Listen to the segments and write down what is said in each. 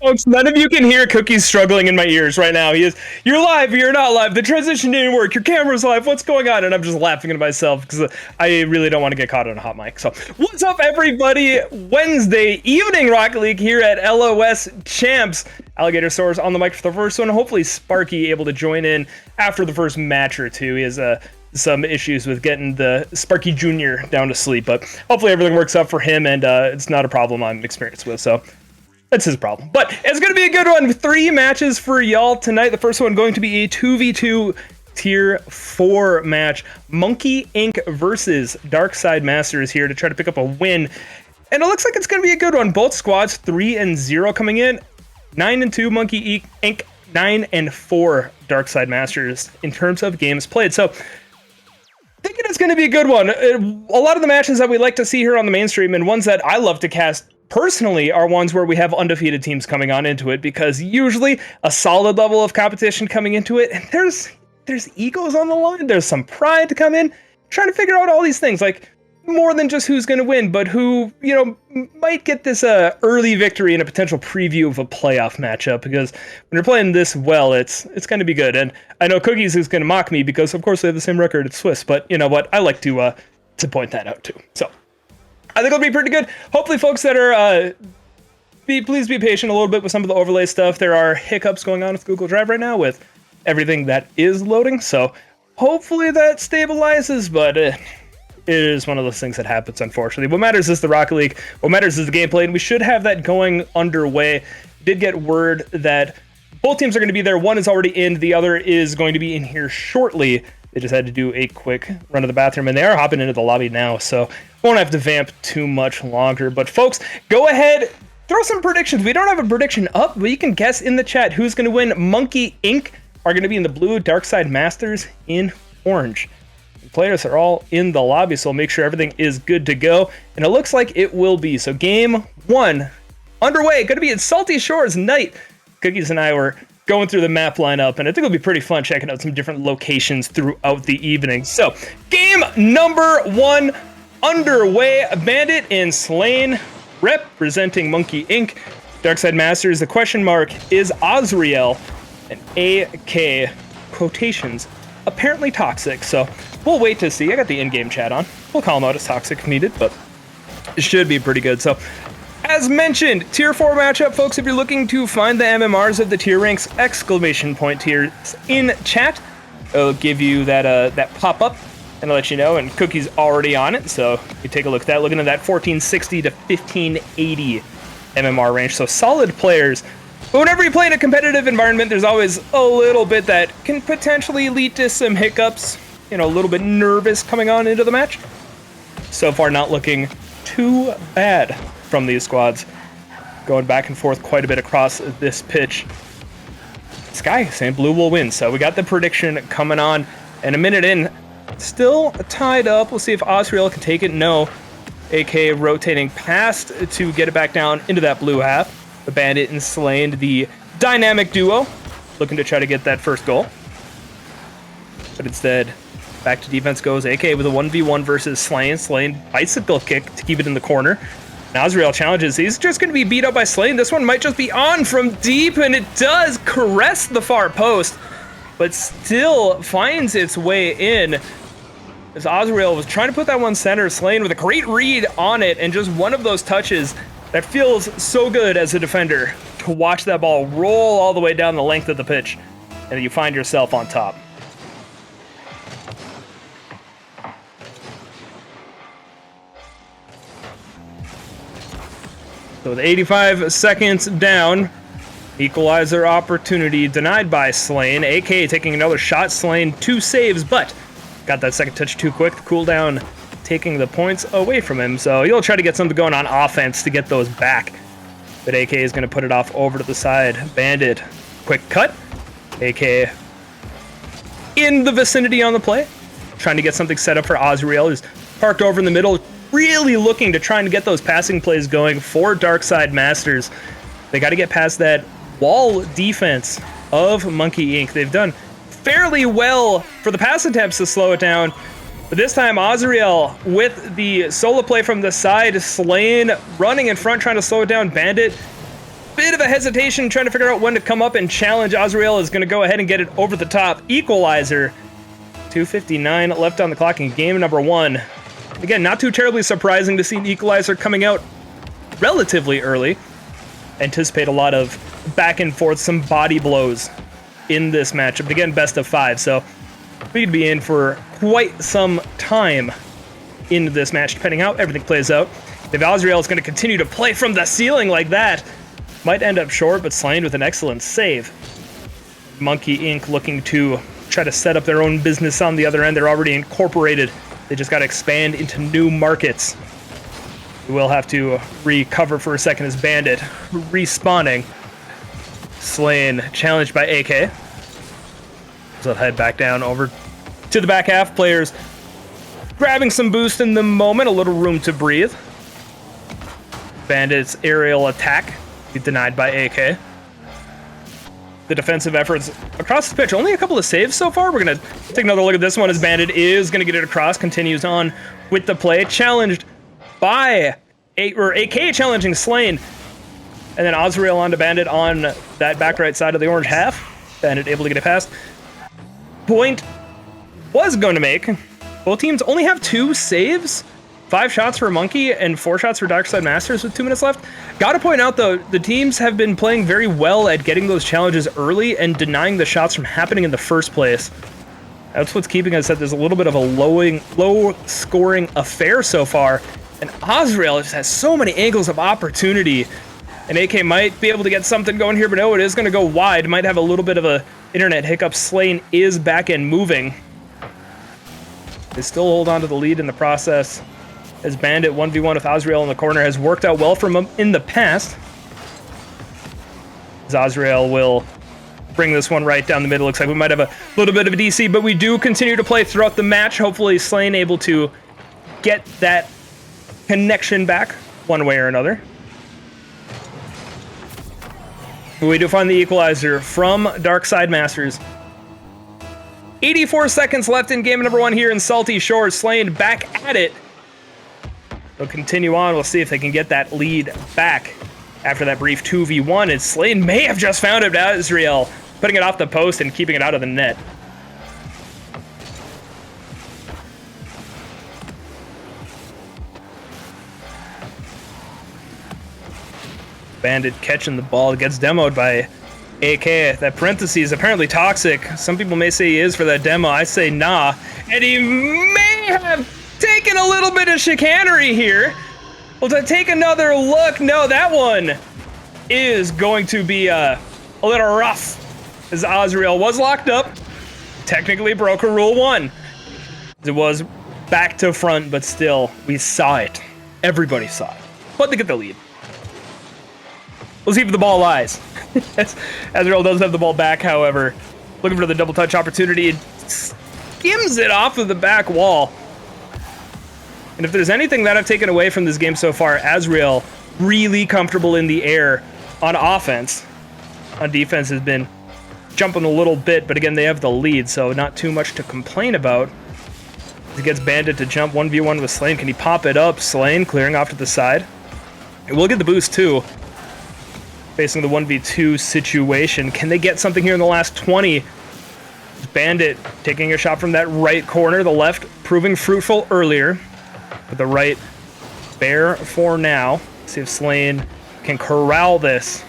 Folks, none of you can hear Cookie's struggling in my ears right now. He is, you're live, you're not live, the transition didn't work, your camera's live, what's going on? And I'm just laughing at myself because I really don't want to get caught on a hot mic. So, what's up, everybody? Wednesday evening Rocket League here at LOS Champs. Alligator Source on the mic for the first one. Hopefully, Sparky able to join in after the first match or two. He has some issues with getting the Sparky Jr. down to sleep, but hopefully everything works out for him, and it's not a problem I'm experienced with. So. That's his problem. But it's going to be a good one. 3 matches for y'all tonight. The first one going to be a 2v2 Tier 4 match. Monke Inc. versus Darkside Masters here to try to pick up a win. And it looks like it's going to be a good one. Both squads 3-0 coming in. 9-2 Monke Inc. 9-4 Darkside Masters in terms of games played. So thinking it's going to be a good one. A lot of the matches that we like to see here on the mainstream and ones that I love to cast personally are ones where we have undefeated teams coming on into it, because usually a solid level of competition coming into it, and there's egos on the line, there's some pride to come in, trying to figure out all these things, like more than just who's going to win, but who, you know, might get this early victory in a potential preview of a playoff matchup, because when you're playing this well, it's going to be good. And I know Cookies is going to mock me because of course they have the same record at Swiss, but you know what, I like to point that out too. So I think it'll be pretty good. Hopefully, folks that are, please be patient a little bit with some of the overlay stuff. There are hiccups going on with Google Drive right now with everything that is loading. So hopefully that stabilizes, but it is one of those things that happens, unfortunately. What matters is the Rocket League. What matters is the gameplay, and we should have that going underway. Did get word that both teams are going to be there. One is already in. The other is going to be in here shortly. They just had to do a quick run to the bathroom, and they are hopping into the lobby now, so won't have to vamp too much longer. But folks, go ahead, throw some predictions. We don't have a prediction up, but you can guess in the chat who's going to win. Monke Inc. are going to be in the blue, Darkside Masters in orange. The players are all in the lobby, so we'll make sure everything is good to go, and it looks like it will be. So game 1 underway, going to be at Salty Shores Night. Cookies and I were going through the map lineup, and I think it'll be pretty fun checking out some different locations throughout the evening. So, game number 1 underway. Bandit and Slain representing Monke Inc. Darkside Masters. The question mark is Azrael and AK quotations. Apparently toxic, so we'll wait to see. I got the in-game chat on. We'll call him out as toxic if needed, but it should be pretty good. So, as mentioned, Tier 4 matchup, folks. If you're looking to find the MMRs of the tier ranks, exclamation point tiers in chat. It'll give you that that pop-up, and I'll let you know. And Cookie's already on it, so you take a look at that. Looking at that 1460 to 1580 MMR range, so solid players. But whenever you play in a competitive environment, there's always a little bit that can potentially lead to some hiccups. You know, a little bit nervous coming on into the match. So far, not looking too bad from these squads, going back and forth quite a bit across this pitch. Sky saying blue will win, so we got the prediction coming on, and a minute in, still tied up. We'll see if Azrael can take it. No. AK rotating past to get it back down into that blue half. The Bandit and Slain, the dynamic duo, looking to try to get that first goal, but instead back to defense goes AK with a 1v1 versus Slain. Slain bicycle kick to keep it in the corner. Now Azrael challenges. He's just going to be beat up by Slain. This one might just be on from deep, and it does caress the far post, but still finds its way in. As Azrael was trying to put that one center, Slain with a great read on it, and just one of those touches that feels so good as a defender to watch that ball roll all the way down the length of the pitch, and you find yourself on top. So with 85 seconds down, equalizer opportunity denied by Slain. AK taking another shot. Slain 2 saves, but got that second touch too quick. The cooldown taking the points away from him. So he'll try to get something going on offense to get those back. But AK is going to put it off over to the side. Bandit, quick cut. AK in the vicinity on the play. Trying to get something set up for Azrael. He's parked over in the middle, really looking to try and get those passing plays going for Darkside Masters. They got to get past that wall defense of Monke Inc. They've done fairly well for the pass attempts to slow it down, but this time Azrael with the solo play from the side. Slain running in front, trying to slow it down. Bandit, bit of of a hesitation, trying to figure out when to come up and challenge. Azrael is going to go ahead and get it over the top. Equalizer. 2:59 left on the clock in game number 1. Again, not too terribly surprising to see an equalizer coming out relatively early. Anticipate a lot of back and forth, some body blows in this matchup. But again, best of 5, so we could be in for quite some time in this match, depending how everything plays out. If Azrael is going to continue to play from the ceiling like that, might end up short, but Slain with an excellent save. Monke Inc. looking to try to set up their own business on the other end. They're already incorporated. They just got to expand into new markets. We will have to recover for a second as Bandit respawning. Slain challenged by AK. So head back down over to the back half. Players grabbing some boost in the moment, a little room to breathe. Bandit's aerial attack be denied by AK. The defensive efforts across the pitch, only a couple of saves so far. We're going to take another look at this one as Bandit is going to get it across, continues on with the play. Challenged by AK challenging Slain. And then Azrael onto Bandit on that back right side of the orange half. Bandit able to get it past. Point was going to make. Both teams only have 2 saves. 5 shots for Monke and 4 shots for Darkside Masters with 2 minutes left. Got to point out, though, the teams have been playing very well at getting those challenges early and denying the shots from happening in the first place. That's what's keeping us at this a little bit of a low-scoring affair so far. And Azrael just has so many angles of opportunity. And AK might be able to get something going here, but no, it is going to go wide. Might have a little bit of a internet hiccup. Slain is back and moving. They still hold on to the lead in the process, as Bandit 1v1 with Azrael in the corner has worked out well for him in the past. As Azrael will bring this one right down the middle. Looks like we might have a little bit of a DC, but we do continue to play throughout the match. Hopefully Slain able to get that connection back one way or another. We do find the equalizer from Darkside Masters. 84 seconds left in game number 1 here in Salty Shores. Slain back at it. They'll continue on. We'll see if they can get that lead back after that brief 2v1. And Slain may have just found it. Azrael putting it off the post and keeping it out of the net. Bandit catching the ball, gets demoed by AK. That parentheses apparently toxic. Some people may say he is for that demo. I say nah. And he may have taken a little bit of chicanery here. Well, to take another look, no, that one is going to be a little rough, as Azrael was locked up. Technically broke a rule 1. It was back to front, but still, we saw it. Everybody saw it. But they get the lead. We'll see if the ball lies. Azrael does have the ball back, however. Looking for the double touch opportunity. It skims it off of the back wall. And if there's anything that I've taken away from this game so far, Azrael really comfortable in the air on offense. On defense has been jumping a little bit, but again, they have the lead, so not too much to complain about. He gets Bandit to jump 1v1 with Slain. Can he pop it up? Slain clearing off to the side. And we'll get the boost too. Facing the 1v2 situation. Can they get something here in the last 20? Bandit taking a shot from that right corner. The left proving fruitful earlier. But the right bare for now. See if Slain can corral this.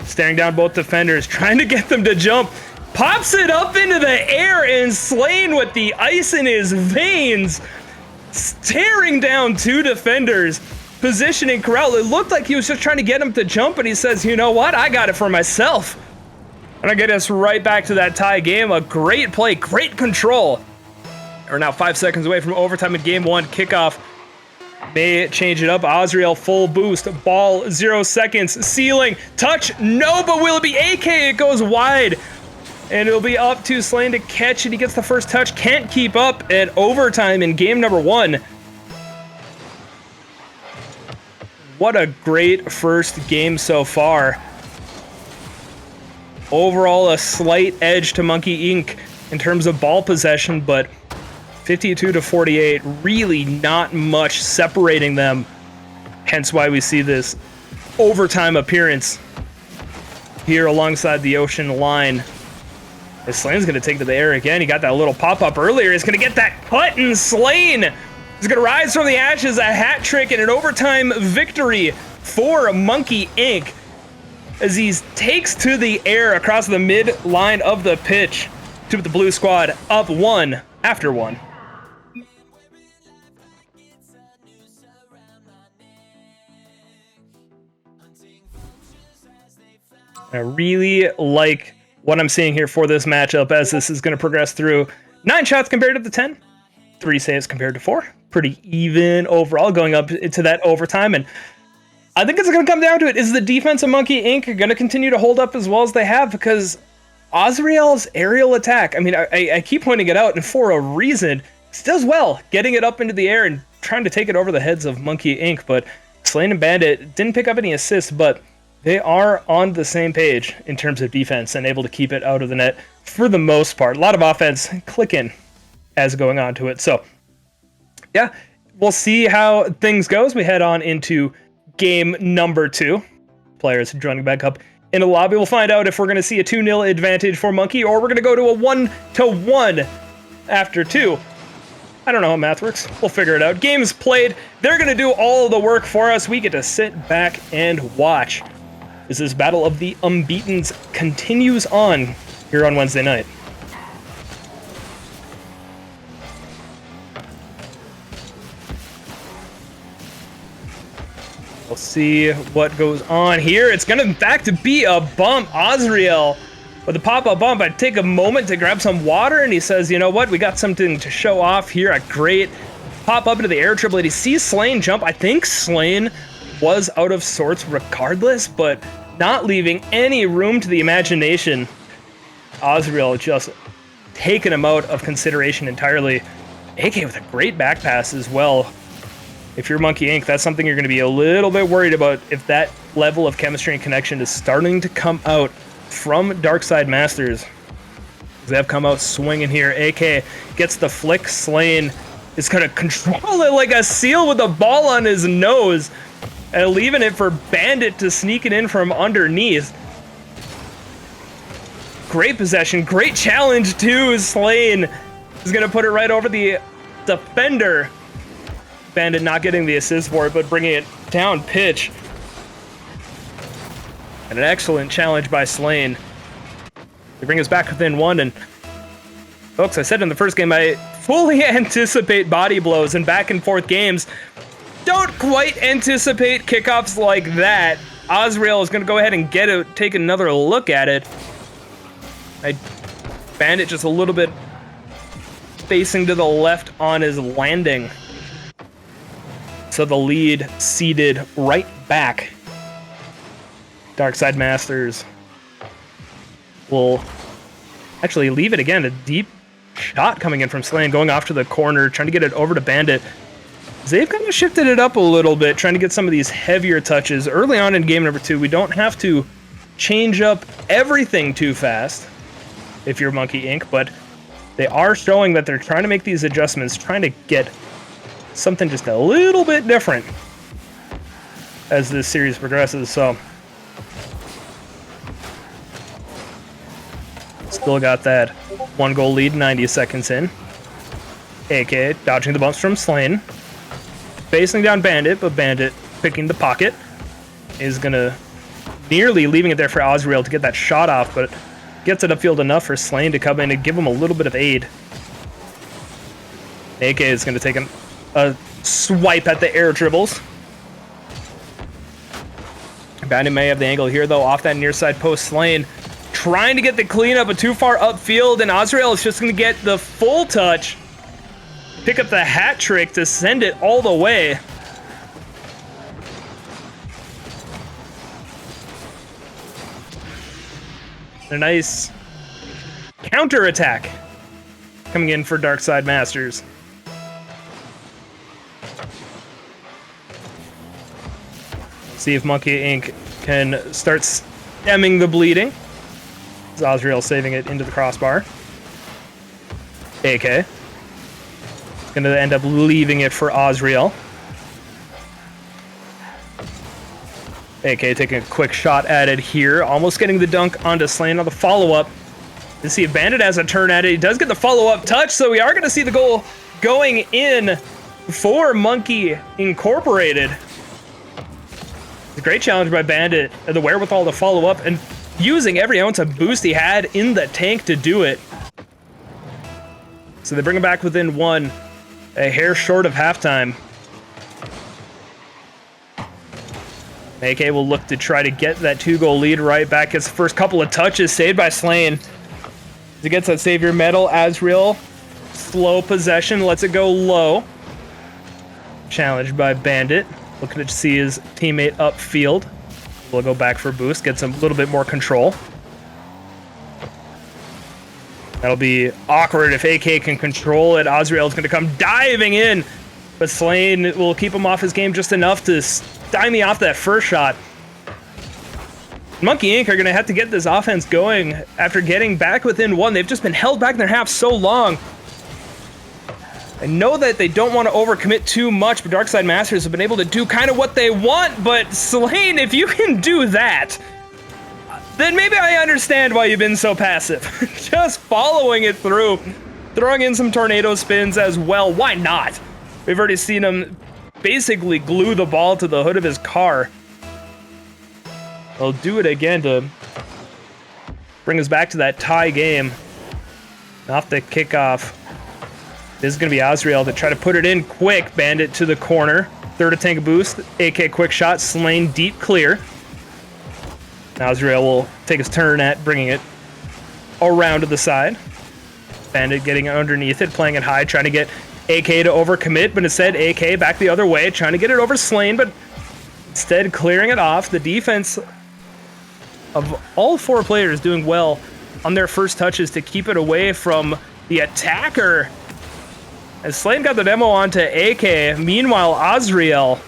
Staring down both defenders, trying to get them to jump. Pops it up into the air, and Slain with the ice in his veins. Staring down 2 defenders. Positioning corral. It looked like he was just trying to get him to jump, and he says, you know what? I got it for myself. And I get us right back to that tie game. A great play, great control. We're now 5 seconds away from overtime in game 1. Kickoff may change it up. Azrael full boost. Ball 0 seconds. Ceiling. Touch. No, but will it be AK? It goes wide. And it'll be up to Slain to catch it. He gets the first touch. Can't keep up at overtime in game number 1. What a great first game so far. Overall, a slight edge to Monke Inc. in terms of ball possession, but 52-48, really not much separating them. Hence why we see this overtime appearance here alongside the ocean line. As Slane's going to take to the air again. He got that little pop-up earlier. He's going to get that cut, and Slane is going to rise from the ashes. A hat trick and an overtime victory for Monke Inc. as he takes to the air across the mid-line of the pitch to put the blue squad up 1 after 1. I really like what I'm seeing here for this matchup as this is going to progress through. 9 shots compared to the 10, 3 saves compared to 4. Pretty even overall going up into that overtime. And I think it's going to come down to it. Is the defense of Monke Inc. going to continue to hold up as well as they have? Because Azrael's aerial attack, I mean, I keep pointing it out, and for a reason, it does well getting it up into the air and trying to take it over the heads of Monke Inc. But Slane and Bandit didn't pick up any assists, but they are on the same page in terms of defense and able to keep it out of the net for the most part. A lot of offense clicking as going on to it. So, yeah, we'll see how things go as we head on into game number 2. Players joining back up in the lobby. We'll find out if we're going to see a 2-0 advantage for Monke or we're going to go to a 1-1 after 2. I don't know how math works. We'll figure it out. Games played. They're going to do all of the work for us. We get to sit back and watch as this battle of the unbeatens continues on here on Wednesday night. We'll see what goes on here. It's going to, in fact, be a bump. Azrael with a pop-up bump. I take a moment to grab some water, and he says, you know what? We got something to show off here. A great pop-up into the air triple. He sees Slane jump. I think Slane was out of sorts regardless, but not leaving any room to the imagination. Azrael just taking him out of consideration entirely. AK with a great back pass as well. If you're Monke Inc., that's something you're going to be a little bit worried about if that level of chemistry and connection is starting to come out from Darkside Masters. They have come out swinging here. AK gets the flick. Slane is going to control it like a seal with a ball on his nose and leaving it for Bandit to sneak it in from underneath. Great possession. Great challenge too. Slane is going to put it right over the defender. Bandit not getting the assist for it, but bringing it down pitch. And an excellent challenge by Slane. They bring us back within 1. And folks, I said in the first game, I fully anticipate body blows in back and forth games. Don't quite anticipate kickoffs like that. Azrael is going to go ahead and take another look at it. Bandit just a little bit facing to the left on his landing. So the lead ceded right back. Darkside Masters will actually leave it again. A deep shot coming in from Slane, going off to the corner, trying to get it over to Bandit. They've kind of shifted it up a little bit, trying to get some of these heavier touches. Early on in game number 2, we don't have to change up everything too fast if you're Monke Inc., but they are showing that they're trying to make these adjustments, trying to get something just a little bit different as this series progresses. So still got that 1-goal lead 90 seconds in. AK dodging the bumps from Slane. Facing down Bandit, but Bandit picking the pocket. Is going to nearly leaving it there for Azrael to get that shot off, but gets it upfield enough for Slane to come in and give him a little bit of aid. AK is going to take a swipe at the air dribbles. Bandit may have the angle here, though, off that near side post. Slane trying to get the cleanup, but too far upfield, and Azrael is just going to get the full touch. Pick up the hat trick to send it all the way. A nice counter attack coming in for Darkside Masters. See if Monke Inc. can start stemming the bleeding. Azrael saving it into the crossbar. AK going to end up leaving it for Azrael. AK taking a quick shot at it here. Almost getting the dunk onto Slain on the follow-up. You see if Bandit has a turn at it. He does get the follow-up touch, so we are going to see the goal going in for Monke Incorporated. It's a great challenge by Bandit, and the wherewithal to follow up, and using every ounce of boost he had in the tank to do it. So they bring him back within one, a hair short of halftime. AK will look to try to get that 2-goal lead right back. Gets the first couple of touches, saved by Slain. He gets that Savior medal. Azrael, slow possession, lets it go low. Challenged by Bandit. Looking to see his teammate upfield. We'll go back for boost, gets a little bit more control. That'll be awkward if AK can control it. Azrael's going to come diving in, but Slain will keep him off his game just enough to stymie off that first shot. Monke Inc. are going to have to get this offense going after getting back within one. They've just been held back in their half so long. I know that they don't want to overcommit too much, but Darkside Masters have been able to do kind of what they want, but Slain, if you can do that, then maybe I understand why you've been so passive. Just following it through, throwing in some tornado spins as well. Why not? We've already seen him basically glue the ball to the hood of his car. He'll do it again to bring us back to that tie game. Off the kickoff. This is going to be Azrael to try to put it in quick. Bandit to the corner. Third tank boost. AK quick shot. Slain deep clear. Azrael will take his turn at bringing it around to the side. Bandit getting underneath it, playing it high, trying to get AK to overcommit, but instead AK back the other way, trying to get it over Slain, but instead clearing it off. The defense of all four players doing well on their first touches to keep it away from the attacker. As Slain got the demo onto AK, meanwhile Azrael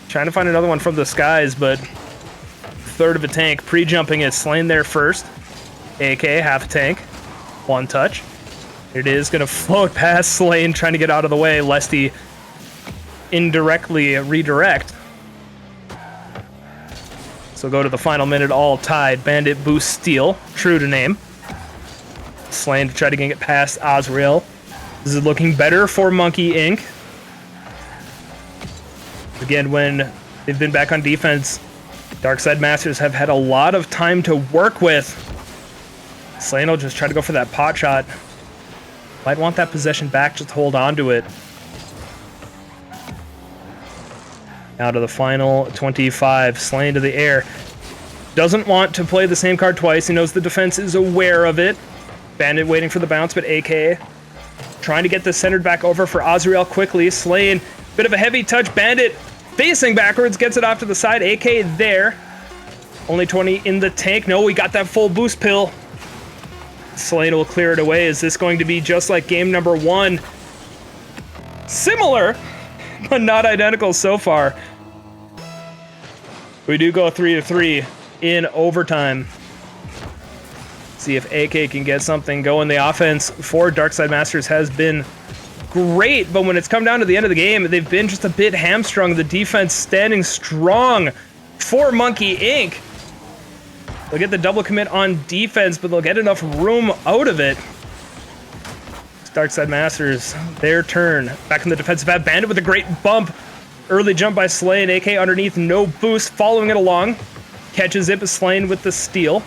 trying to find another one from the skies, but third of a tank, pre-jumping it. Slain there first. AK, half a tank. One touch. It is going to float past Slain, trying to get out of the way, lest he indirectly redirect. So go to the final minute, all tied. Bandit boost steal, true to name. Slain to try to get it past Azrael. This is looking better for Monke Inc. Again, when they've been back on defense, Darkside Masters have had a lot of time to work with. Slain will just try to go for that pot shot. Might want that possession back, just hold on to it. Now to the final 25. Slain to the air. Doesn't want to play the same card twice. He knows the defense is aware of it. Bandit waiting for the bounce, but AK trying to get this centered back over for Azrael quickly. Slain, bit of a heavy touch. Bandit facing backwards, gets it off to the side. AK there. Only 20 in the tank. No, we got that full boost pill. Slain will clear it away. Is this going to be just like game number one? Similar, but not identical so far. We do go 3-3 in overtime. See if AK can get something going. The offense for Darkside Masters has been great, but when it's come down to the end of the game, they've been just a bit hamstrung. The defense standing strong for Monke Inc. They'll get the double commit on defense, but they'll get enough room out of it. Darkside Masters, their turn. Back in the defensive half. Bandit with a great bump. Early jump by Slain. AK underneath, no boost, following it along. Catches it, but Slain with the steal.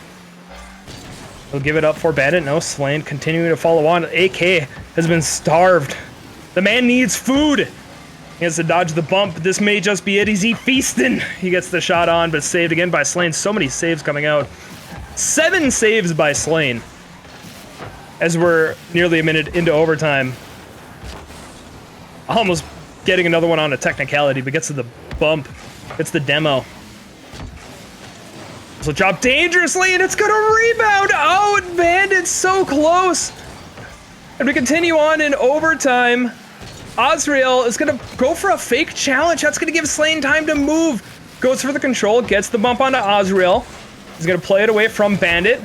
He'll give it up for Bandit. No, Slain continuing to follow on. AK has been starved. The man needs food. He has to dodge the bump. This may just be it. He's feasting. He gets the shot on, but saved again by Slain. So many saves coming out. 7 saves by Slain. As we're nearly a minute into overtime. Almost getting another one on a technicality, but gets to the bump. Gets the demo. So drop dangerously, and it's going to rebound. Oh, and Bandit's so close. And we continue on in overtime. Azrael is going to go for a fake challenge. That's going to give Slain time to move. Goes for the control, gets the bump onto Azrael. He's going to play it away from Bandit.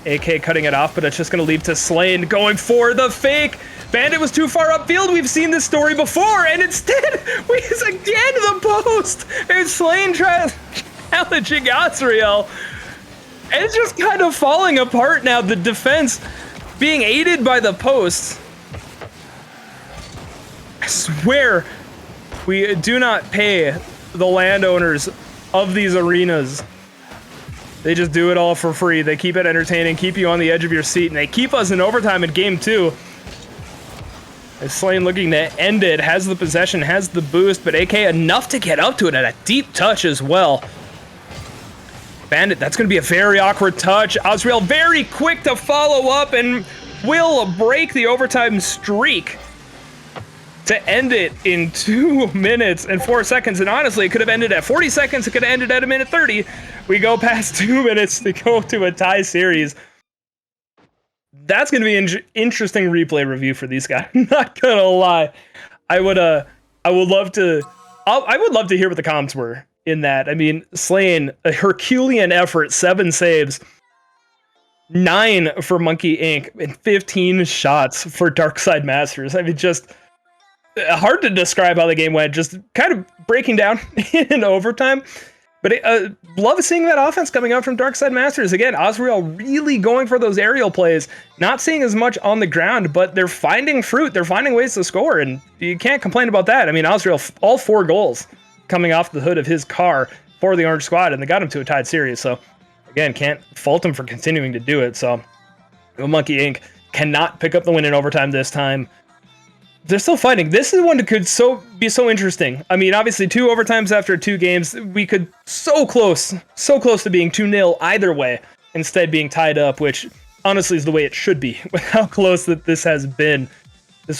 AK cutting it off, but it's just going to lead to Slain going for the fake. Bandit was too far upfield. We've seen this story before, and instead, we again the post. And Slain challenging Azrael. And it's just kind of falling apart now. The defense being aided by the posts. I swear, we do not pay the landowners of these arenas. They just do it all for free. They keep it entertaining, keep you on the edge of your seat, and they keep us in overtime in game 2. As Slain looking to end it, has the possession, has the boost, but AK enough to get up to it at a deep touch as well. Bandit, that's going to be a very awkward touch. Azrael very quick to follow up and will break the overtime streak to end it in 2 minutes and 4 seconds. And honestly, it could have ended at 40 seconds. It could have ended at a minute 30. We go past 2 minutes to go to a tie series. That's going to be an interesting replay review for these guys. I'm not going to lie. I would love to hear what the comments were in that. I mean, Slain, a Herculean effort, 7 saves, 9 for Monke Inc., and 15 shots for Darkside Masters. I mean, just hard to describe how the game went, just kind of breaking down in overtime. But love seeing that offense coming out from Darkside Masters. Again, Azrael really going for those aerial plays, not seeing as much on the ground, but they're finding fruit. They're finding ways to score, and you can't complain about that. I mean, Azrael, all 4 goals coming off the hood of his car for the Orange Squad, and they got him to a tied series. So, again, can't fault him for continuing to do it. So, Monke Inc. cannot pick up the win in overtime this time. They're still fighting. This is one that could be so interesting. I mean, obviously, 2 overtimes after 2 games. We could so close to being 2-0 either way, instead being tied up, which honestly is the way it should be with how close that this has been.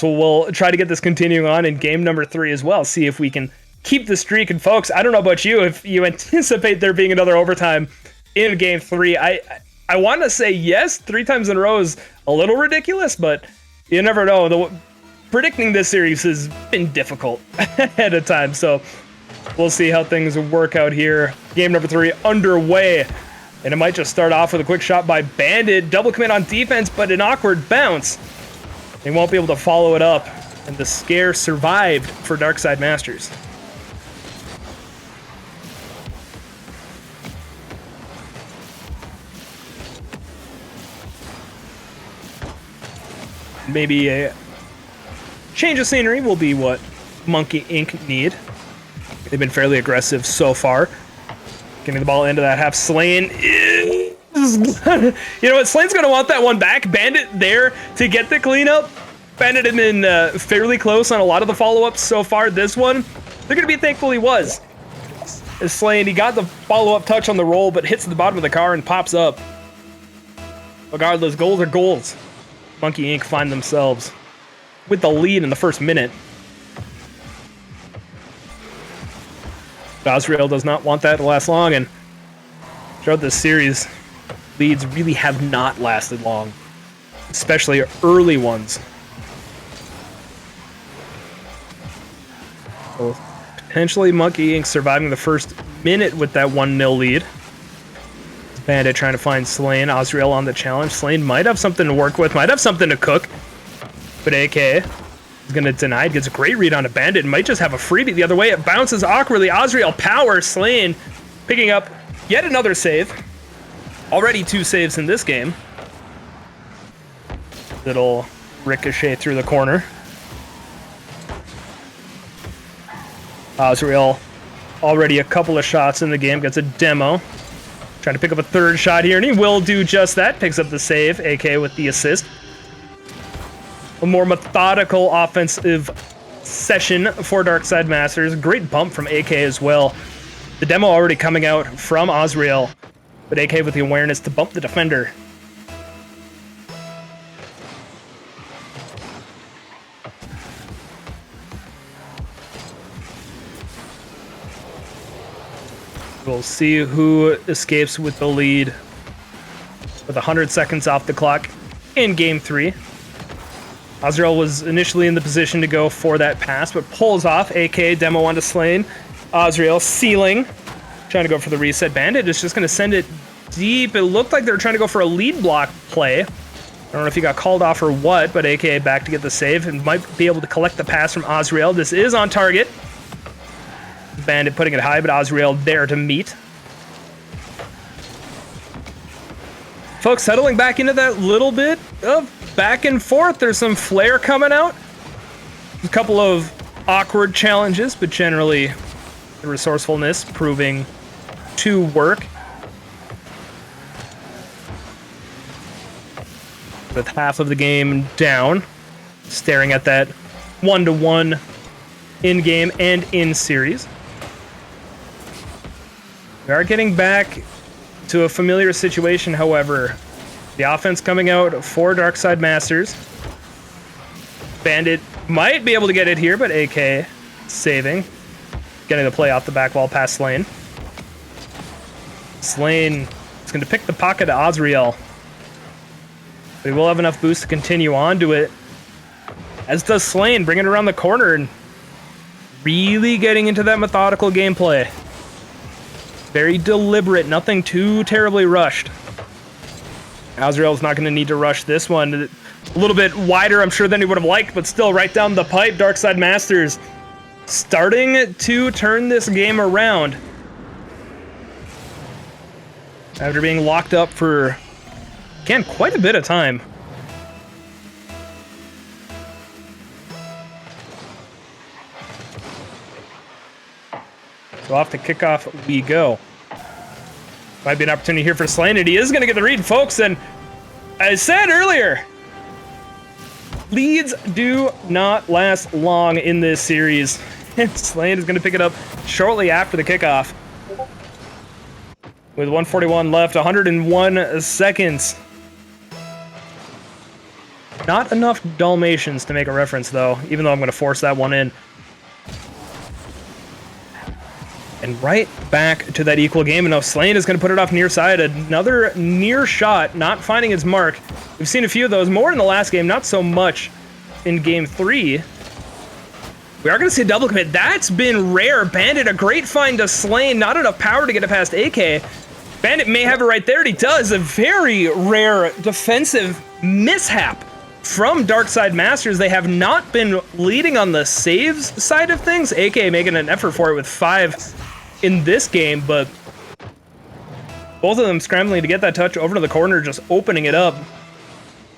We'll try to get this continuing on in game number 3 as well. See if we can keep the streak. And folks, I don't know about you, if you anticipate there being another overtime in game 3. I want to say yes, 3 times in a row is a little ridiculous, but you never know. Predicting this series has been difficult ahead of time, so we'll see how things work out here. Game number 3 underway, and it might just start off with a quick shot by Bandit. Double commit on defense, but an awkward bounce. They won't be able to follow it up, and the scare survived for Darkside Masters. Maybe a change of scenery will be what Monke Inc. need. They've been fairly aggressive so far. Getting the ball into that half. Slain is... You know what? Slain's going to want that one back. Bandit there to get the cleanup. Bandit had been fairly close on a lot of the follow-ups so far. This one, they're going to be thankful he was. As Slain, he got the follow-up touch on the roll, but hits the bottom of the car and pops up. Regardless, goals are goals. Monke Inc. find themselves with the lead in the first minute. Azrael does not want that to last long, and throughout this series, leads really have not lasted long, especially early ones. So potentially Monke Inc. surviving the first minute with that 1-0 lead. Bandit trying to find Slain. Azrael on the challenge. Slain might have something to work with, might have something to cook. But AK is going to deny it. Gets a great read on a Bandit. Might just have a freebie the other way. It bounces awkwardly. Azrael power. Slain picking up yet another save. Already 2 saves in this game. Little ricochet through the corner. Azrael already a couple of shots in the game. Gets a demo. Trying to pick up a 3rd shot here, and he will do just that. Picks up the save. AK with the assist. A more methodical offensive session for Darkside Masters. Great bump from AK as well. The demo already coming out from Azrael, but AK with the awareness to bump the defender. We'll see who escapes with the lead with 100 seconds off the clock in game 3. Azrael was initially in the position to go for that pass, but pulls off. AK demo onto Slain. Azrael sealing, trying to go for the reset. Bandit is just going to send it deep. It looked like they were trying to go for a lead block play. I don't know if he got called off or what, but AKA back to get the save and might be able to collect the pass from Azrael. This is on target. Bandit putting it high, but Azrael there to meet. Folks, settling back into that little bit of back and forth. There's some flair coming out. A couple of awkward challenges, but generally the resourcefulness proving to work. With half of the game down, staring at that 1-to-1 in-game and in-series. We are getting back to a familiar situation, however. The offense coming out for Darkside Masters. Bandit might be able to get it here, but AK saving. Getting the play off the back wall past Slane. Slane is going to pick the pocket to Azrael. We will have enough boost to continue on to it. As does Slane, bringing it around the corner and really getting into that methodical gameplay. Very deliberate, nothing too terribly rushed. Azrael's not going to need to rush this one. A little bit wider, I'm sure, than he would have liked, but still right down the pipe. Darkside Masters starting to turn this game around. After being locked up for, again, quite a bit of time. So off to kickoff we go. Might be an opportunity here for Slane, and he is going to get the read, folks. And as I said earlier, leads do not last long in this series. And Slane is going to pick it up shortly after the kickoff. With 141 left, 101 seconds. Not enough Dalmatians to make a reference, though, even though I'm going to force that one in. And right back to that equal game. And now Slane is going to put it off near side. Another near shot, not finding his mark. We've seen a few of those, more in the last game, not so much in game 3. We are going to see a double commit. That's been rare. Bandit, a great find to Slane. Not enough power to get it past AK. Bandit may have it right there, and he does. A very rare defensive mishap from Darkside Masters. They have not been leading on the saves side of things. AK making an effort for it with 5 in this game, but both of them scrambling to get that touch over to the corner, just opening it up.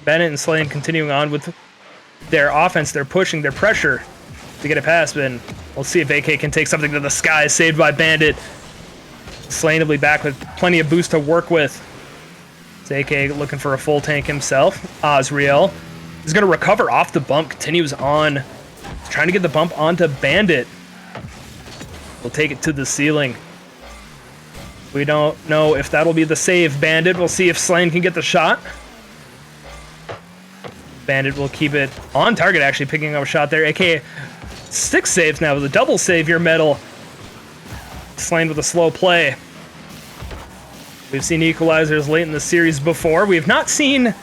Bennett and Slane continuing on with their offense, their pushing, their pressure to get it past, and we'll see if AK can take something to the sky. Saved by Bandit. Slane will be back with plenty of boost to work with. It's AK looking for a full tank himself. Azrael is going to recover off the bump, continues on. He's trying to get the bump onto Bandit. We'll take it to the ceiling. We don't know if that'll be the save. Bandit, we'll see if Slane can get the shot. Bandit will keep it on target, actually picking up a shot there. AK 6 saves now with a double save here, Metal. Slane with a slow play. We've seen equalizers late in the series before. We have not seen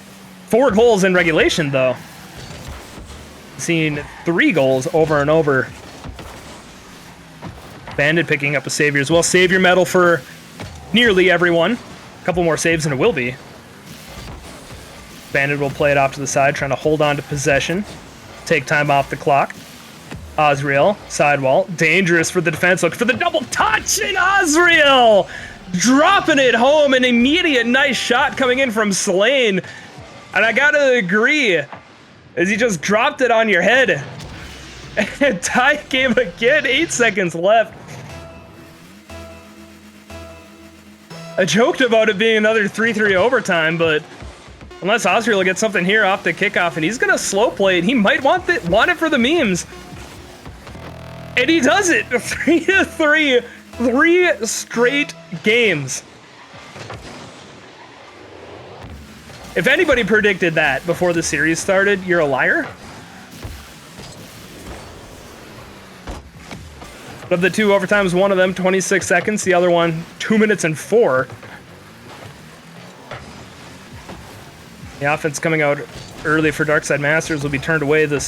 4 goals in regulation, though. We've seen 3 goals over and over. Bandit picking up a savior as well. Savior medal for nearly everyone. A couple more saves and it will be. Bandit will play it off to the side, trying to hold on to possession. Take time off the clock. Azrael, sidewall. Dangerous for the defense. Look for the double touch, and Azrael dropping it home. An immediate nice shot coming in from Slane. And I gotta agree, as he just dropped it on your head. And tie game again, 8 seconds left. I joked about it being another 3-3 overtime, but unless Azrael gets something here off the kickoff, and he's gonna slow play it, he might want it for the memes. And he does it! 3-3, 3 straight games. If anybody predicted that before the series started, you're a liar. Of the 2 overtimes, one of them 26 seconds, the other one 2 minutes and 4. The offense coming out early for Darkside Masters will be turned away. The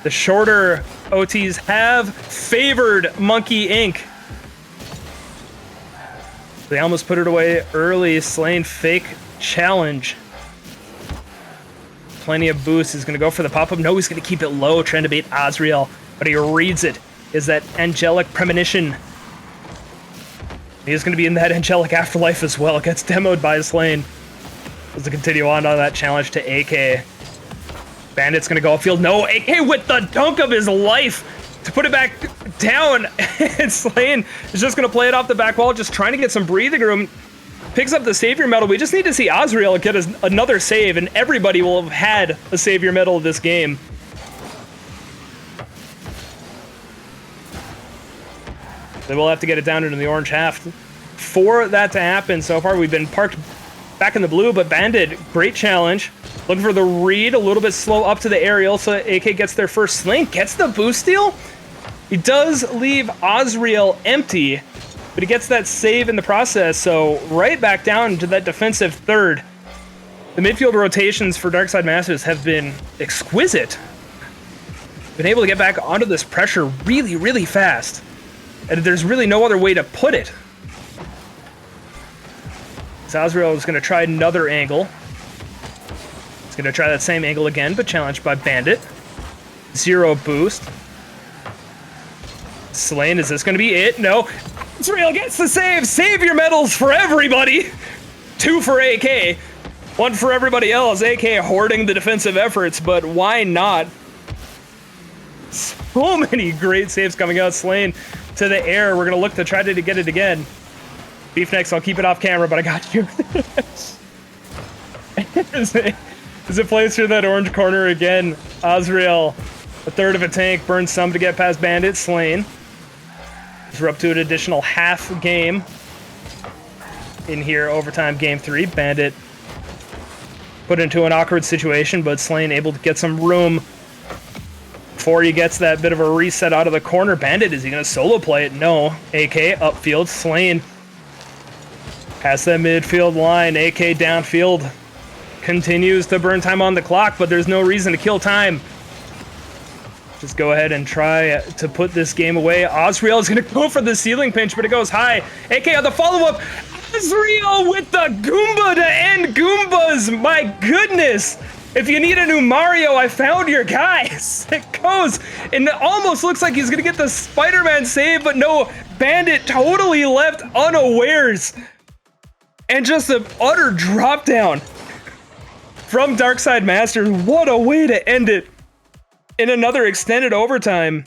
shorter OTs have favored Monke Inc. They almost put it away early. Slane fake challenge. plenty of boost. He's going to go for the pop-up. No, he's going to keep it low, trying to bait Azrael, but he reads it. Is that angelic premonition? He is going to be in that angelic afterlife as well. Gets demoed by Slain. As to continue on that challenge to AK. Bandit's going to go upfield. No, AK with the dunk of his life to put it back down. And Slain is just going to play it off the back wall, just trying to get some breathing room. Picks up the Savior Medal. We just need to see Azrael get another save, and everybody will have had a Savior Medal this game. They will have to get it down into the orange half for that to happen. So far, we've been parked back in the blue, but Bandit, great challenge. Looking for the read, a little bit slow up to the aerial, so AK gets their first Slain, gets the boost steal. He does leave Azrael empty, but he gets that save in the process, so right back down to that defensive third. The midfield rotations for Darkside Masters have been exquisite. Been able to get back onto this pressure really, really fast. And there's really no other way to put it. So Azrael is going to try another angle. He's going to try that same angle again, but challenged by Bandit. 0 boost. Slain, is this going to be it? No. Azrael gets the save. Savior medals for everybody. 2 for AK. 1 for everybody else. AK hoarding the defensive efforts, but why not? So many great saves coming out. Slain to the air. We're going to look to try to get it again. Beef next, I'll keep it off camera, but I got you. As it plays through that orange corner again, Azrael, a third of a tank, burns some to get past Bandit. Slain. We're up to an additional half game in here, overtime game 3. Bandit put into an awkward situation, but Slain able to get some room before he gets that bit of a reset out of the corner. Bandit, is he going to solo play it? No. AK upfield. Slain past that midfield line. AK downfield. Continues to burn time on the clock, but there's no reason to kill time. Just go ahead and try to put this game away. Azrael is going to go for the ceiling pinch, but it goes high. AK on the follow-up. Azrael with the Goomba to end Goombas. My goodness. If you need a new Mario, I found your guys. It goes, and it almost looks like he's going to get the Spider-Man save, but no, Bandit totally left unawares. And just an utter drop down from Darkside Masters. What a way to end it in another extended overtime.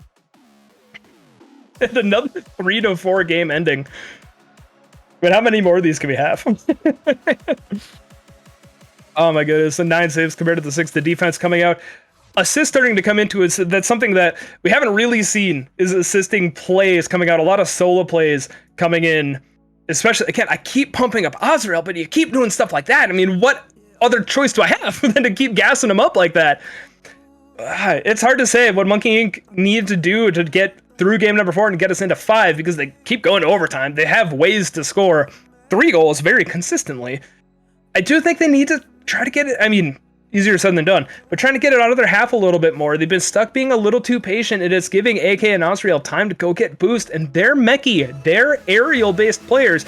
And another 3 to 4 game ending. But how many more of these can we have? Oh my goodness, the 9 saves compared to the 6. The defense coming out. Assists starting to come into it. So that's something that we haven't really seen, is assisting plays coming out. A lot of solo plays coming in. Especially, again, I keep pumping up Azrael, but you keep doing stuff like that. I mean, what other choice do I have than to keep gassing him up like that? It's hard to say what Monke Inc. need to do to get through game number 4 and get us into 5, because they keep going to overtime. They have ways to score 3 goals very consistently. I do think they need to try to get it, I mean, easier said than done, but trying to get it out of their half a little bit more. They've been stuck being a little too patient, and it's giving AK and Azrael time to go get boost, and they're mechy, they're aerial-based players,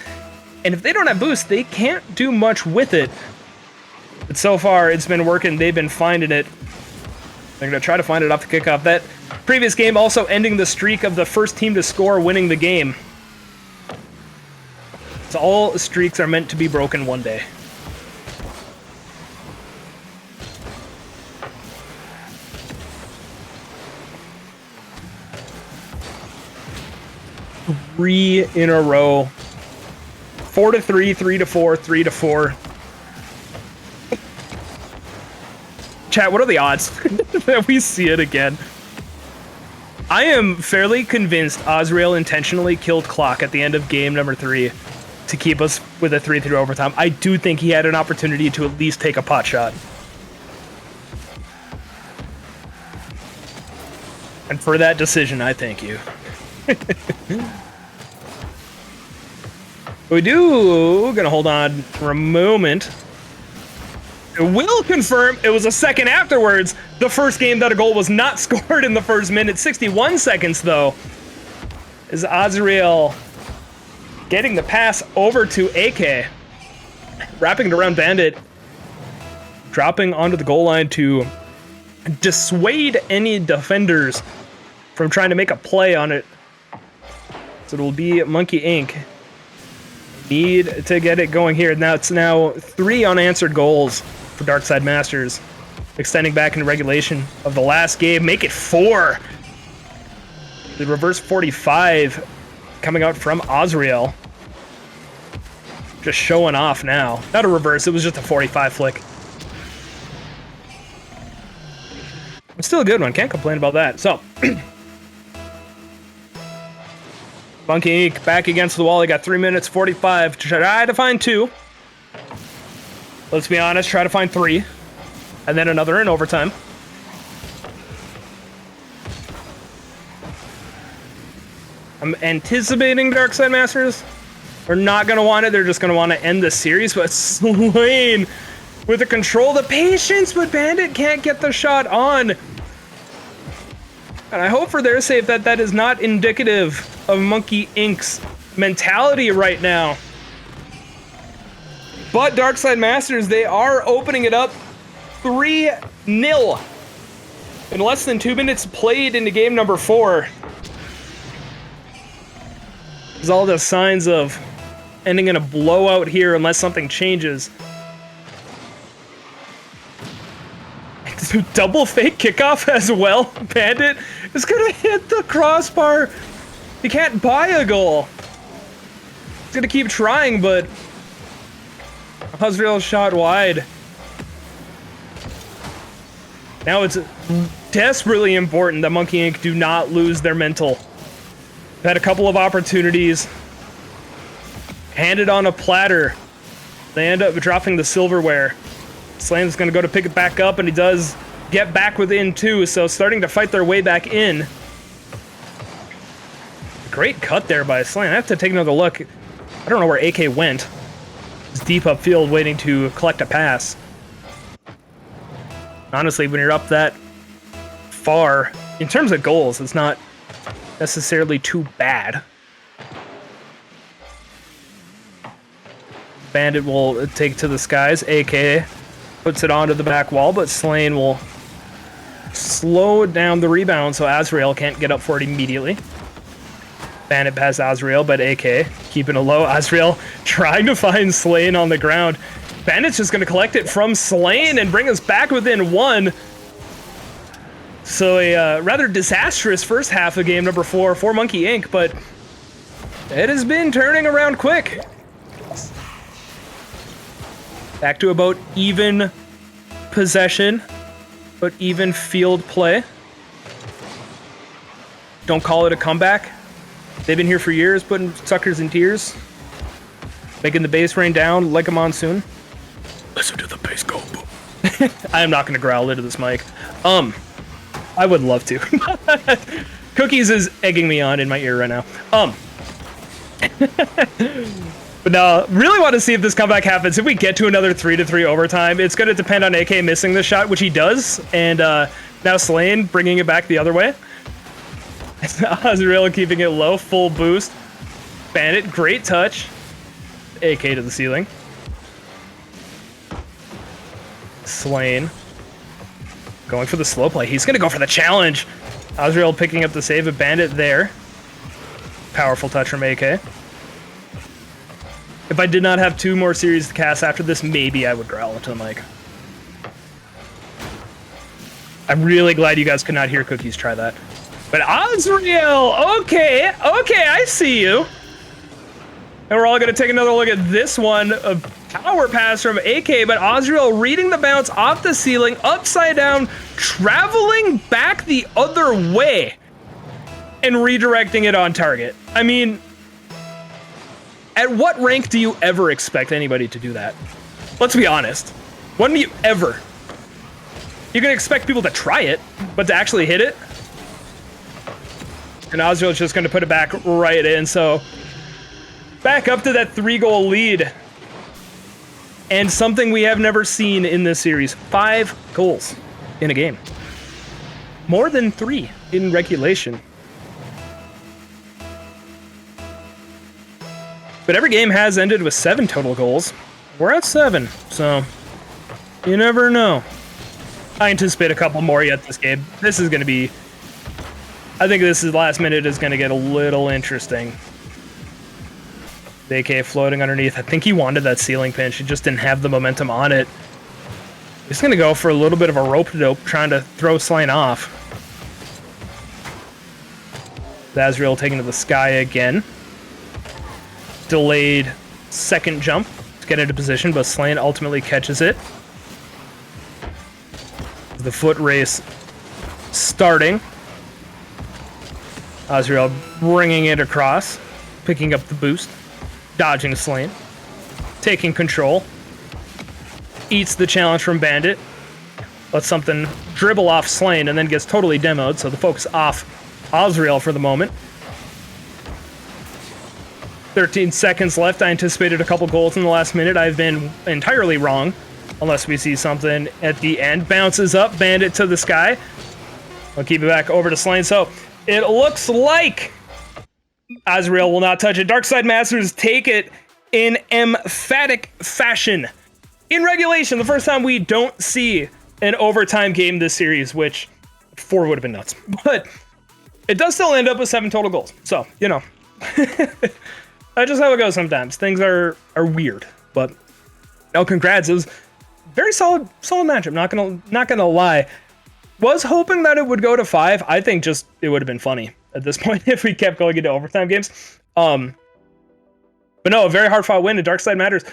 and if they don't have boost, they can't do much with it. But so far, it's been working. They've been finding it. They're going to try to find it off the kickoff. That previous game also ending the streak of the first team to score winning the game. So all streaks are meant to be broken one day. Three in a row. 4 to 3, 3 to 4, 3 to 4. Chat, what are the odds that we see it again? I am fairly convinced Azrael intentionally killed clock at the end of game number 3 to keep us with a 3-3 overtime. I do think he had an opportunity to at least take a pot shot. And for that decision, I thank you. We do gonna hold on for a moment. It will confirm it was a second afterwards. The first game that a goal was not scored in the first minute. 61 seconds though. Is Azrael getting the pass over to AK. Wrapping it around Bandit. dropping onto the goal line to dissuade any defenders from trying to make a play on it. So it will be Monke Inc. Need to get it going here. Now it's 3 unanswered goals for Darkside Masters, extending back into regulation of the last game. Make it 4. The reverse 45 coming out from Azrael. Just showing off now. Not a reverse, it was just a 45 flick. It's still a good one, can't complain about that. So, Monke Inc. back against the wall. He got 3 minutes 45 to try to find 2. Let's be honest, try to find 3. And then another in overtime. I'm anticipating Darkside Masters are not going to want it. They're just going to want to end the series. But Slain with the control, the patience, but Bandit can't get the shot on. And I hope for their sake that that is not indicative of Monke Inc.'s mentality right now. But Darkside Masters, they are opening it up 3-0. In less than 2 minutes played into game number 4. There's all the signs of ending in a blowout here unless something changes. Double fake kickoff as well. Bandit is gonna hit the crossbar. He can't buy a goal. He's gonna keep trying, but Azrael shot wide. Now it's desperately important that Monke Inc. do not lose their mental. They've had a couple of opportunities. Handed on a platter. They end up dropping the silverware. Slane's going to go to pick it back up, and he does get back within 2, so starting to fight their way back in. Great cut there by Slane. I have to take another look. I don't know where AK went. He's deep upfield waiting to collect a pass. Honestly, when you're up that far, in terms of goals, it's not necessarily too bad. Bandit will take to the skies. AK puts it onto the back wall, but Slain will slow down the rebound so Azrael can't get up for it immediately. Bandit past Azrael, but AK keeping it low. Azrael trying to find Slain on the ground. Bandit's just going to collect it from Slain and bring us back within 1. So a rather disastrous first half of game number 4 for Monke Inc., but it has been turning around quick. Back to about even possession, but even field play. Don't call it a comeback. They've been here for years, putting suckers in tears. Making the bass rain down like a monsoon. Listen to the bass go boom. I am not going to growl into this mic. I would love to. Cookies is egging me on in my ear right now. But no, really want to see if this comeback happens. If we get to another 3-3 overtime, it's going to depend on AK missing the shot, which he does. And now Slain bringing it back the other way. Azrael keeping it low, full boost. Bandit, great touch. AK to the ceiling. Slain. Going for the slow play. He's going to go for the challenge. Azrael picking up the save of Bandit there. Powerful touch from AK. If I did not have 2 more series to cast after this, maybe I would growl into the mic. I'm really glad you guys could not hear Cookies try that. But Azrael, okay, I see you. And we're all going to take another look at this one. A power pass from AK, but Azrael reading the bounce off the ceiling, upside down, traveling back the other way, and redirecting it on target. I mean, at what rank do you ever expect anybody to do that? Let's be honest. When do you ever? You can expect people to try it, but to actually hit it? And Azrael's just going to put it back right in, so back up to that 3-goal lead. And something we have never seen in this series. 5 goals in a game. More than 3 in regulation. But every game has ended with 7 total goals. We're at 7, so You never know. I anticipate a couple more yet this game. This is going to be... I think this is last minute is going to get a little interesting. AK floating underneath. I think he wanted that ceiling pinch. He just didn't have the momentum on it. He's going to go for a little bit of a rope-a-dope, trying to throw Slain off. Azrael taking to the sky again. Delayed second jump to get into position, but Slain ultimately catches it. The foot race starting. Azrael bringing it across, picking up the boost, dodging Slain, taking control, eats the challenge from Bandit, lets something dribble off Slain, and then gets totally demoed, so the focus off Azrael for the moment. 13 seconds left. I anticipated a couple goals in the last minute. I've been entirely wrong, unless we see something at the end. Bounces up, Bandit to the sky. I'll keep it back over to Slain. So it looks like Azrael will not touch it. Darkside Masters take it in emphatic fashion. In regulation, the first time we don't see an overtime game this series, which 4 would have been nuts. But it does still end up with 7 total goals. So, you know, that's just how it goes sometimes. Things are weird. But no, congrats. It was very solid matchup. Not gonna lie. Was hoping that it would go to 5. I think just it would have been funny at this point if we kept going into overtime games. But no, a very hard fought win. And Darkside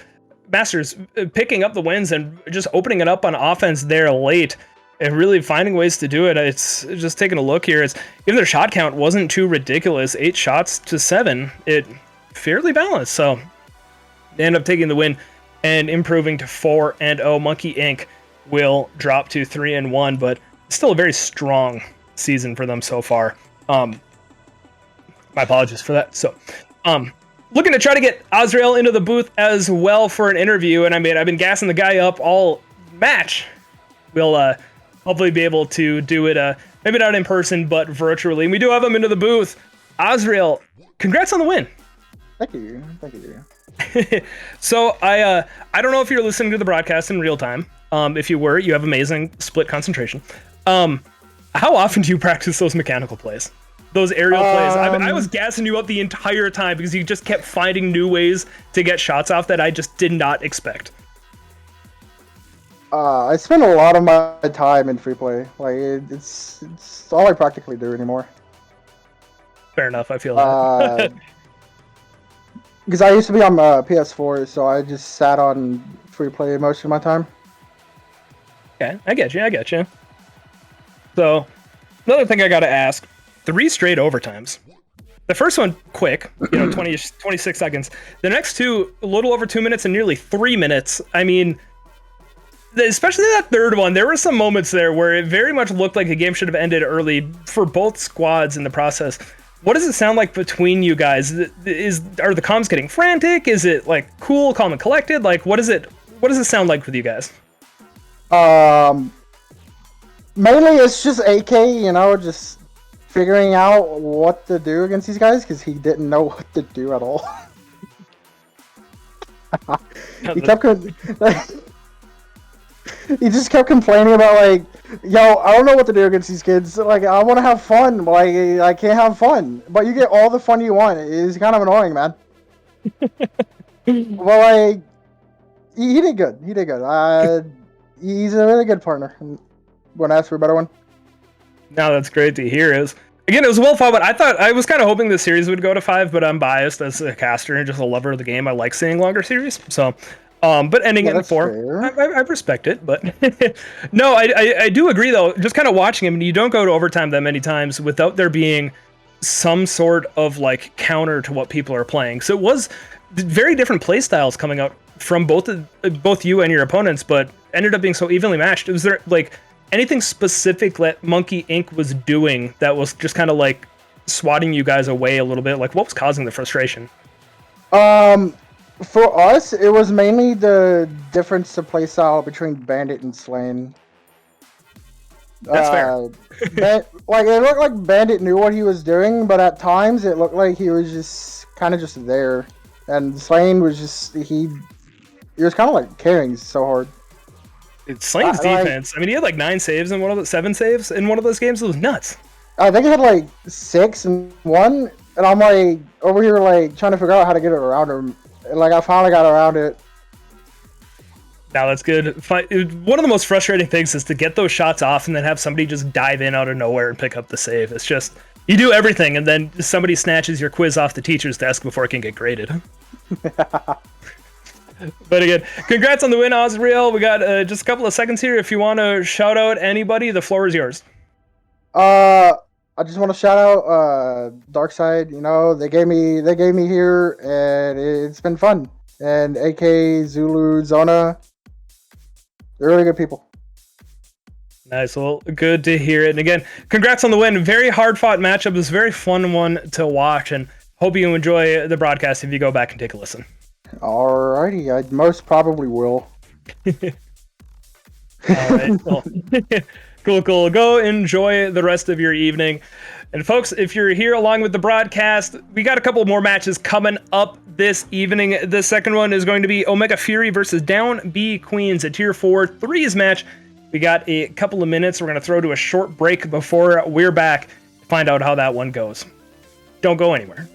Masters picking up the wins and just opening it up on offense there late and really finding ways to do it. It's just taking a look here. It's even their shot count wasn't too ridiculous. 8 shots to 7. It fairly balanced. So they end up taking the win and improving to 4-0. Monke Inc. will drop to 3-1, but still a very strong season for them so far. My apologies for that. So, looking to try to get Azrael into the booth as well for an interview, and I mean, I've been gassing the guy up all match. We'll hopefully be able to do it, maybe not in person, but virtually. And we do have him into the booth. Azrael, congrats on the win. Thank you. So I don't know if you're listening to the broadcast in real time. If you were, you have amazing split concentration. How often do you practice those mechanical plays? Those aerial plays? I was gassing you up the entire time because you just kept finding new ways to get shots off that I just did not expect. I spend a lot of my time in free play. Like it's all I practically do anymore. Fair enough. I feel that. Because I used to be on PS4, so I just sat on free play most of my time. Okay, I get you. So, another thing I gotta ask, 3 straight overtimes. The first one, quick, 26 seconds. The next 2, a little over 2 minutes and nearly 3 minutes. I mean, especially that third one, there were some moments there where it very much looked like the game should have ended early for both squads in the process. What does it sound like between you guys? Are the comms getting frantic? Is it like cool, calm, and collected? Like, what does it sound like with you guys? Mainly it's just AK, just figuring out what to do against these guys because he didn't know what to do at all. He just kept complaining about like, yo, I don't know what to do against these kids. Like, I want to have fun, but like, I can't have fun. But you get all the fun you want. It's kind of annoying, man. Well, like, he did good. He's a really good partner. Want to ask for a better one? No, that's great to hear. Again, it was well fought, but I was kind of hoping the series would go to 5, but I'm biased as a caster and just a lover of the game. I like seeing longer series, so. But ending in 4, I respect it. But no, I do agree though. Just kind of watching him, and you don't go to overtime that many times without there being some sort of like counter to what people are playing. So it was very different play styles coming out from both you and your opponents, but ended up being so evenly matched. Was there like anything specific that Monke Inc. was doing that was just kind of like swatting you guys away a little bit? Like, what was causing the frustration? For us, it was mainly the difference of playstyle between Bandit and Slain. That's fair. Like, it looked like Bandit knew what he was doing, but at times it looked like he was just kind of just there. And Slain was just, he was kind of like carrying so hard. Sling's defense. I mean, he had like 9 saves in one of the 7 saves in one of those games. It was nuts. I think he had like 6 and 1, and I'm like over here like trying to figure out how to get it around him. And like I finally got around it. Now that's good. One of the most frustrating things is to get those shots off and then have somebody just dive in out of nowhere and pick up the save. It's just, you do everything and then somebody snatches your quiz off the teacher's desk before it can get graded. But again, congrats on the win, Osriel. We got just a couple of seconds here. If you want to shout out anybody, the floor is yours. I just want to shout out Darkside. You know, they gave me here, and it's been fun. And AK, Zulu, Zona, they're really good people. Nice. Well, good to hear it. And again, congrats on the win. Very hard fought matchup. It was a very fun one to watch, and hope you enjoy the broadcast if you go back and take a listen. Alrighty, I most probably will. Alright, well, cool. Go enjoy the rest of your evening. And folks, if you're here along with the broadcast, we got a couple more matches coming up this evening. The second one is going to be Omega Fury versus Down B Queens, a Tier 4 threes match. We got a couple of minutes. We're going to throw to a short break before we're back to find out how that one goes. Don't go anywhere.